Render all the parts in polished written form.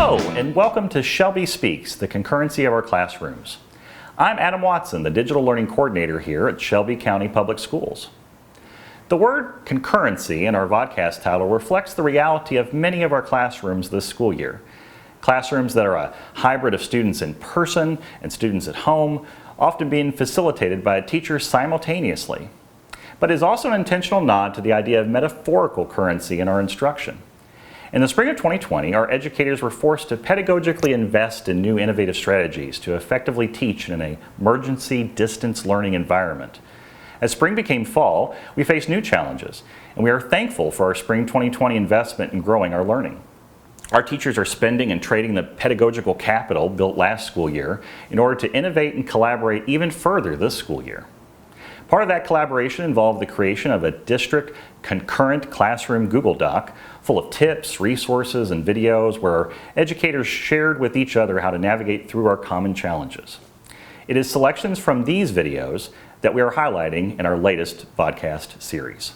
Hello, and welcome to Shelby Speaks, the concurrency of our classrooms. I'm Adam Watson, the Digital Learning Coordinator here at Shelby County Public Schools. The word concurrency in our vodcast title reflects the reality of many of our classrooms this school year. Classrooms that are a hybrid of students in person and students at home, often being facilitated by a teacher simultaneously. But it is also an intentional nod to the idea of metaphorical currency in our instruction. In the spring of 2020, our educators were forced to pedagogically invest in new innovative strategies to effectively teach in an emergency distance learning environment. As spring became fall, we faced new challenges, and we are thankful for our spring 2020 investment in growing our learning. Our teachers are spending and trading the pedagogical capital built last school year in order to innovate and collaborate even further this school year. Part of that collaboration involved the creation of a district concurrent classroom Google Doc full of tips, resources, and videos where educators shared with each other how to navigate through our common challenges. It is selections from these videos that we are highlighting in our latest podcast series.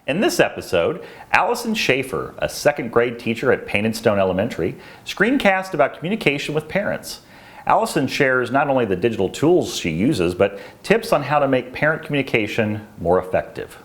In this episode, Alison Shafer, a second grade teacher at Painted Stone Elementary, screencast about communication with parents. Alison shares not only the digital tools she uses, but tips on how to make parent communication more effective.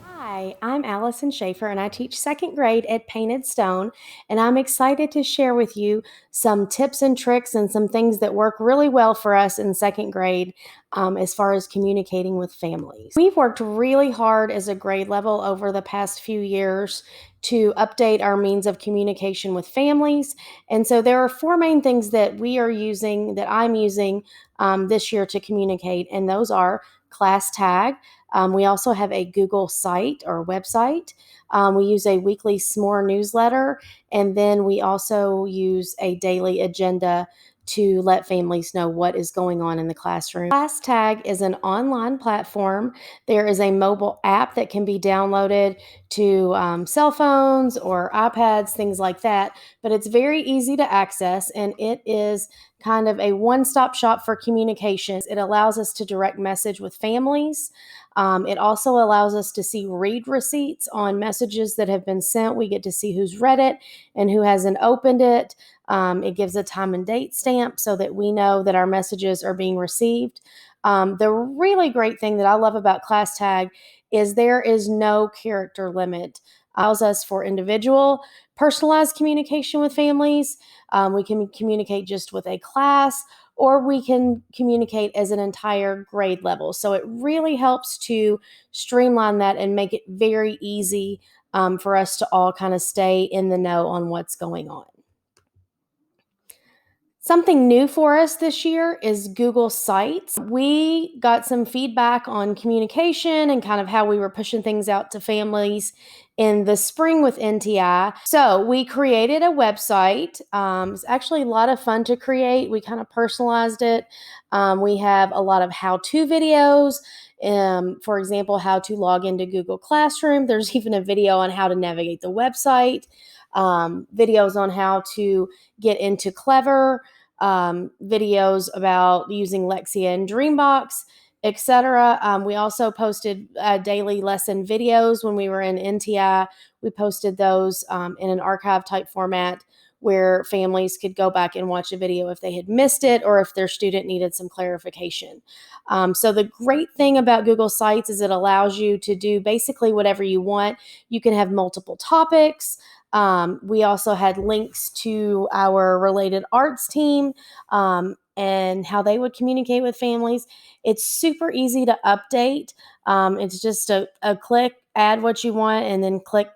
Hi, I'm Alison Shafer and I teach second grade at Painted Stone, and I'm excited to share with you some tips and tricks and some things that work really well for us in second grade as far as communicating with families. We've worked really hard as a grade level over the past few years to update our means of communication with families. And so there are four main things that I'm using this year to communicate, and those are class tag. We also have a Google site or website. We use a weekly s'more newsletter, and then we also use a daily agenda to let families know what is going on in the classroom. Class Tag is an online platform. There is a mobile app that can be downloaded to cell phones or iPads, things like that, but it's very easy to access, and it is kind of a one-stop shop for communications. It allows us to direct message with families. It also allows us to see read receipts on messages that have been sent. We get to see who's read it and who hasn't opened it. It gives a time and date stamp so that we know that our messages are being received. The really great thing that I love about Class Tag is there is no character limit. Allows us for individual, personalized communication with families. We can communicate just with a class, or we can communicate as an entire grade level. So it really helps to streamline that and make it very easy for us to all kind of stay in the know on what's going on. Something new for us this year is Google Sites. We got some feedback on communication and kind of how we were pushing things out to families in the spring with NTI. So we created a website. It's actually a lot of fun to create. We kind of personalized it. We have a lot of how-to videos. For example, how to log into Google Classroom. There's even a video on how to navigate the website. Videos on how to get into Clever, videos about using Lexia and Dreambox, etc. We also posted daily lesson videos when we were in NTI. We posted those in an archive type format where families could go back and watch a video if they had missed it or if their student needed some clarification. So the great thing about Google Sites is it allows you to do basically whatever you want. You can have multiple topics. We also had links to our related arts team and how they would communicate with families. It's super easy to update. It's just a click, add what you want, and then click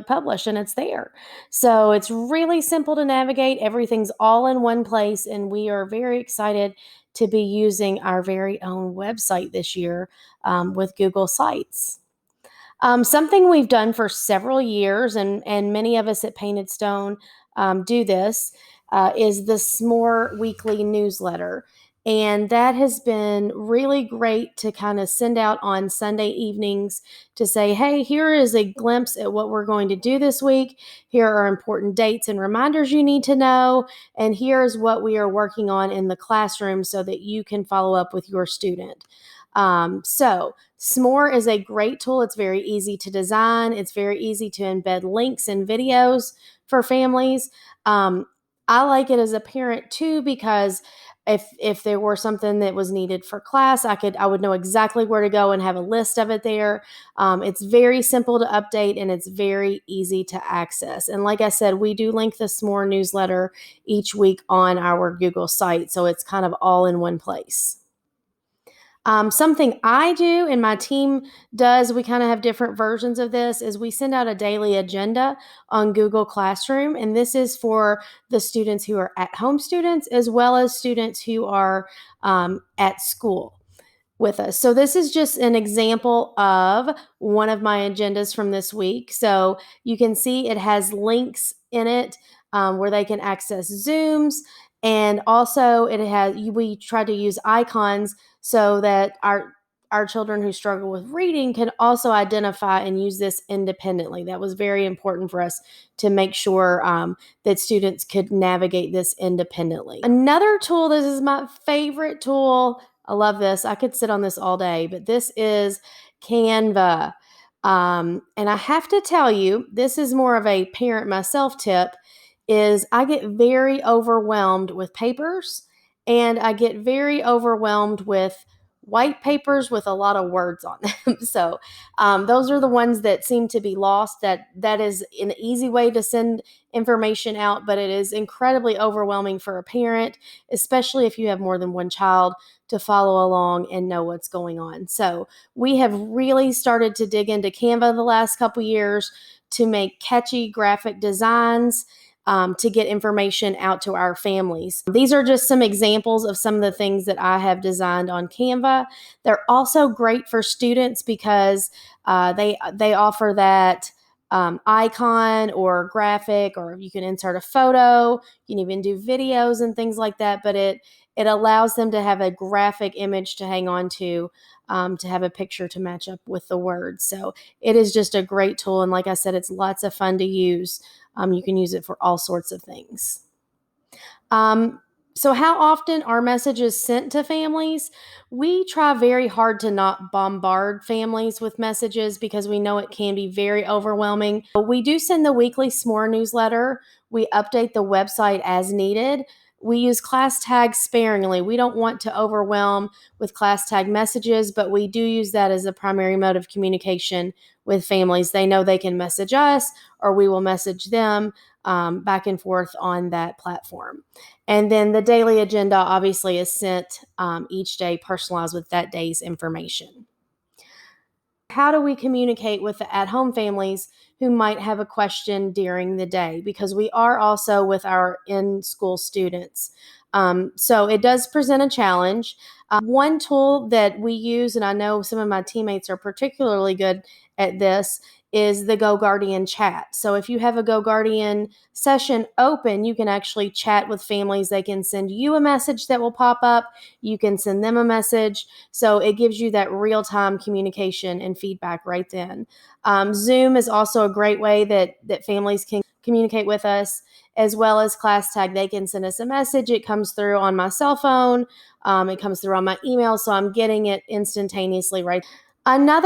publish, and it's there. So it's really simple to navigate. Everything's all in one place, and we are very excited to be using our very own website this year with Google Sites. Something we've done for several years, and many of us at Painted Stone do this, is the S'more Weekly newsletter. And that has been really great to kind of send out on Sunday evenings to say, hey, here is a glimpse at what we're going to do this week. Here are important dates and reminders you need to know. And here's what we are working on in the classroom so that you can follow up with your student. So S'more is a great tool. It's very easy to design. It's very easy to embed links and videos for families. I like it as a parent too, because if there were something that was needed for class, I would know exactly where to go and have a list of it there. It's very simple to update and it's very easy to access. And like I said, we do link the S'more newsletter each week on our Google site, so it's kind of all in one place. Something I do and my team does, we kind of have different versions of this, is we send out a daily agenda on Google Classroom. And this is for the students who are at-home students as well as students who are at school with us. So this is just an example of one of my agendas from this week. So you can see it has links in it where they can access Zooms. And also we try to use icons so that our children who struggle with reading can also identify and use this independently. That was very important for us to make sure that students could navigate this independently. Another tool, this is my favorite tool. I love this. I could sit on this all day, but this is Canva. And I have to tell you, this is more of a parent myself tip, is I get very overwhelmed with papers and I get very overwhelmed with white papers with a lot of words on them. So those are the ones that seem to be lost. That is an easy way to send information out, but it is incredibly overwhelming for a parent, especially if you have more than one child, to follow along and know what's going on. So we have really started to dig into Canva the last couple years to make catchy graphic designs to get information out to our families. These are just some examples of some of the things that I have designed on Canva. They're also great for students because they offer that icon or graphic, or you can insert a photo. You can even do videos and things like that, but it allows them to have a graphic image to hang on to have a picture to match up with the words. So it is just a great tool. And like I said, it's lots of fun to use. You can use it for all sorts of things. So how often are messages sent to families? We try very hard to not bombard families with messages because we know it can be very overwhelming. But we do send the weekly S'more newsletter. We update the website as needed. We use class tags sparingly. We don't want to overwhelm with class tag messages, but we do use that as a primary mode of communication with families. They know they can message us or we will message them back and forth on that platform. And then the daily agenda obviously is sent each day, personalized with that day's information. How do we communicate with the at-home families who might have a question during the day? Because we are also with our in-school students. So it does present a challenge. One tool that we use, and I know some of my teammates are particularly good at this, is the Go Guardian chat. So if you have a Go Guardian session open, you can actually chat with families. They can send you a message that will pop up. You can send them a message. So it gives you that real-time communication and feedback right then. Zoom is also a great way that families can communicate with us, as well as class tag. They can send us a message. It comes through on my cell phone. It comes through on my email. So I'm getting it instantaneously right. Another